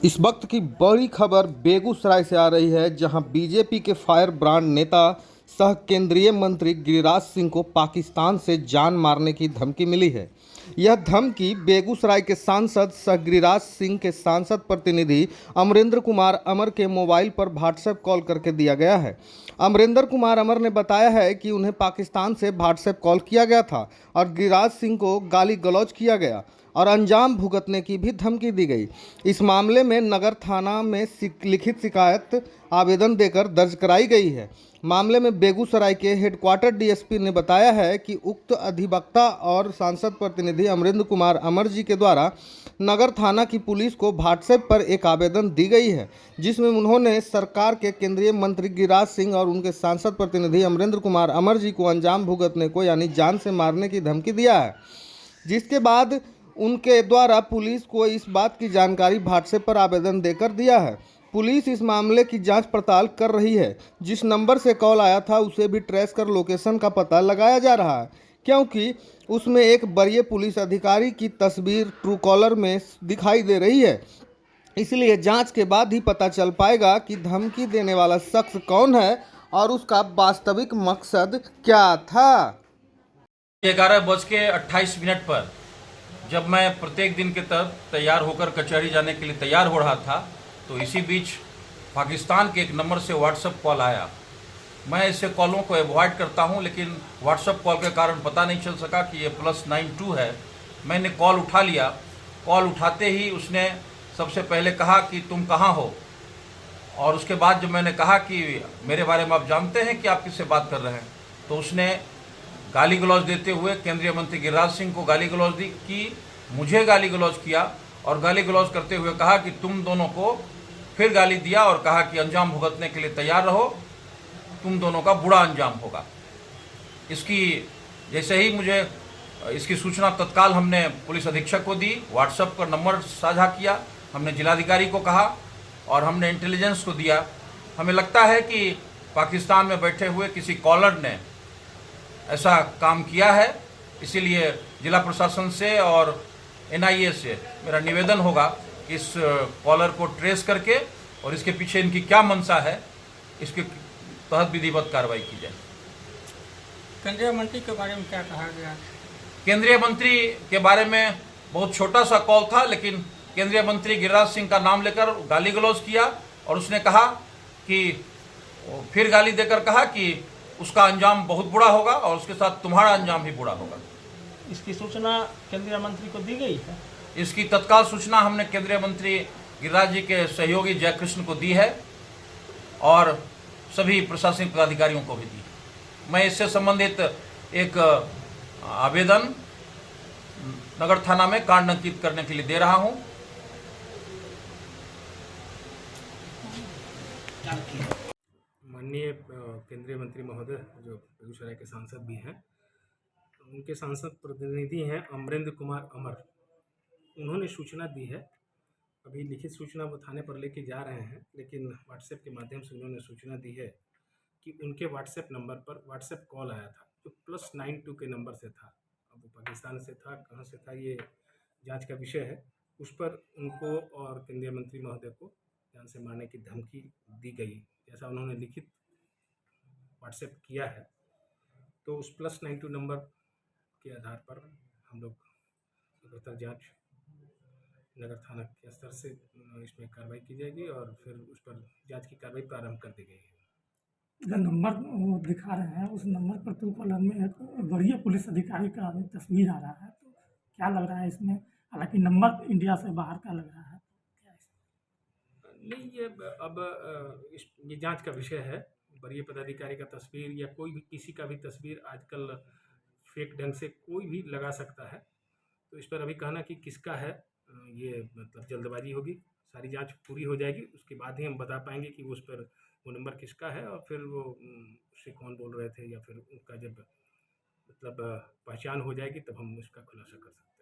इस वक्त की बड़ी खबर बेगूसराय से आ रही है, जहां बीजेपी के फायर ब्रांड नेता सह केंद्रीय मंत्री गिरिराज सिंह को पाकिस्तान से जान मारने की धमकी मिली है। यह धमकी बेगूसराय के सांसद सह गिरिराज सिंह के सांसद प्रतिनिधि अमरेंद्र कुमार अमर के मोबाइल पर व्हाट्सएप कॉल करके दिया गया है। अमरेंद्र कुमार अमर ने बताया है कि उन्हें पाकिस्तान से व्हाट्सएप कॉल किया गया था और गिरिराज सिंह को गाली गलौज किया गया और अंजाम भुगतने की भी धमकी दी गई। इस मामले में नगर थाना में लिखित शिकायत आवेदन देकर दर्ज कराई गई है। मामले में बेगूसराय के हेडक्वार्टर डीएसपी ने बताया है कि उक्त अधिवक्ता और सांसद प्रतिनिधि अमरेंद्र कुमार अमर जी के द्वारा नगर थाना की पुलिस को व्हाट्सएप पर एक आवेदन दी गई है, जिसमें उन्होंने सरकार के केंद्रीय मंत्री गिरिराज सिंह और उनके सांसद प्रतिनिधि अमरेंद्र कुमार अमर जी को अंजाम भुगतने को यानी जान से मारने की धमकी दिया है। जिसके बाद उनके द्वारा पुलिस को इस बात की जानकारी व्हाट्सएप पर आवेदन देकर दिया है। पुलिस इस मामले की जांच पड़ताल कर रही है। जिस नंबर से कॉल आया था उसे भी ट्रेस कर लोकेशन का पता लगाया जा रहा है, क्योंकि उसमें एक वरीय पुलिस अधिकारी की तस्वीर ट्रू कॉलर में दिखाई दे रही है। इसलिए जांच के बाद ही पता चल पाएगा कि धमकी देने वाला शख्स कौन है और उसका वास्तविक मकसद क्या था। 11:28 पर जब मैं प्रत्येक दिन के तहत तैयार होकर कचहरी जाने के लिए तैयार हो रहा था, तो इसी बीच पाकिस्तान के एक नंबर से व्हाट्सएप कॉल आया। मैं ऐसे कॉलों को अवॉइड करता हूं, लेकिन व्हाट्सएप कॉल के कारण पता नहीं चल सका कि ये +92 है। मैंने कॉल उठा लिया। कॉल उठाते ही उसने सबसे पहले कहा कि तुम कहाँ हो, और उसके बाद जब मैंने कहा कि मेरे बारे में आप जानते हैं कि आप किससे बात कर रहे हैं, तो उसने गाली गलौज देते हुए केंद्रीय मंत्री गिरिराज सिंह को गाली गलौज दी कि मुझे गाली गलौज किया, और गाली गलौज करते हुए कहा कि तुम दोनों को फिर गाली दिया और कहा कि अंजाम भुगतने के लिए तैयार रहो, तुम दोनों का बुरा अंजाम होगा। इसकी जैसे ही मुझे इसकी सूचना तत्काल हमने पुलिस अधीक्षक को दी, व्हाट्सएप पर नंबर साझा किया, हमने जिलाधिकारी को कहा और हमने इंटेलिजेंस को दिया। हमें लगता है कि पाकिस्तान में बैठे हुए किसी कॉलर ने ऐसा काम किया है, इसीलिए जिला प्रशासन से और एनआईए से मेरा निवेदन होगा कि इस कॉलर को ट्रेस करके और इसके पीछे इनकी क्या मंशा है, इसके तहत विधिवत कार्रवाई की जाए। केंद्रीय मंत्री के बारे में क्या कहा गया? केंद्रीय मंत्री के बारे में बहुत छोटा सा कॉल था, लेकिन केंद्रीय मंत्री गिरिराज सिंह का नाम लेकर गाली गलौज किया और उसने कहा कि फिर गाली देकर कहा कि उसका अंजाम बहुत बुरा होगा और उसके साथ तुम्हारा अंजाम भी बुरा होगा। इसकी सूचना केंद्रीय मंत्री को दी गई है? इसकी तत्काल सूचना हमने केंद्रीय मंत्री गिरिराज जी के सहयोगी जयकृष्ण को दी है और सभी प्रशासनिक पदाधिकारियों को भी दी है। मैं इससे संबंधित एक आवेदन नगर थाना में कांड अंकित करने के लिए दे रहा हूं। माननीय केंद्रीय मंत्री महोदय जो बेगूसराय के सांसद भी हैं, उनके सांसद प्रतिनिधि हैं अमरेंद्र कुमार अमर, उन्होंने सूचना दी है। अभी लिखित सूचना वो थाने पर लेके जा रहे हैं, लेकिन व्हाट्सएप के माध्यम से उन्होंने सूचना दी है कि उनके व्हाट्सएप नंबर पर व्हाट्सएप कॉल आया था जो +92 के नंबर से था। अब वो पाकिस्तान से था, कहाँ से था ये जाँच का विषय है। उस पर उनको और केंद्रीय मंत्री महोदय को जान से मारने की धमकी दी गई, जैसा उन्होंने लिखित व्हाट्सएप किया है। तो उस +92 नंबर के आधार पर हम लोग बेहतर जांच नगर थाना के स्तर से इसमें कार्रवाई की जाएगी और फिर उस पर जांच की कार्रवाई प्रारंभ कर दी गई है। जो नंबर वो दिखा रहे हैं, उस नंबर पर ट्रू कॉलर में एक वरीय पुलिस अधिकारी का तस्वीर आ रहा है, तो क्या लग रहा है इसमें? हालांकि नंबर इंडिया से बाहर का लग रहा है, क्या नहीं, ये अब ये जांच का विषय है। वरीय पदाधिकारी का तस्वीर या कोई भी किसी का भी तस्वीर आजकल फेक ढंग से कोई भी लगा सकता है, तो इस पर अभी कहना कि किसका है ये मतलब जल्दबाजी होगी। सारी जांच पूरी हो जाएगी, उसके बाद ही हम बता पाएंगे कि उस पर वो नंबर किसका है और फिर वो उससे कौन बोल रहे थे, या फिर उनका जब मतलब पहचान हो जाएगी तब हम उसका खुलासा कर सकते हैं।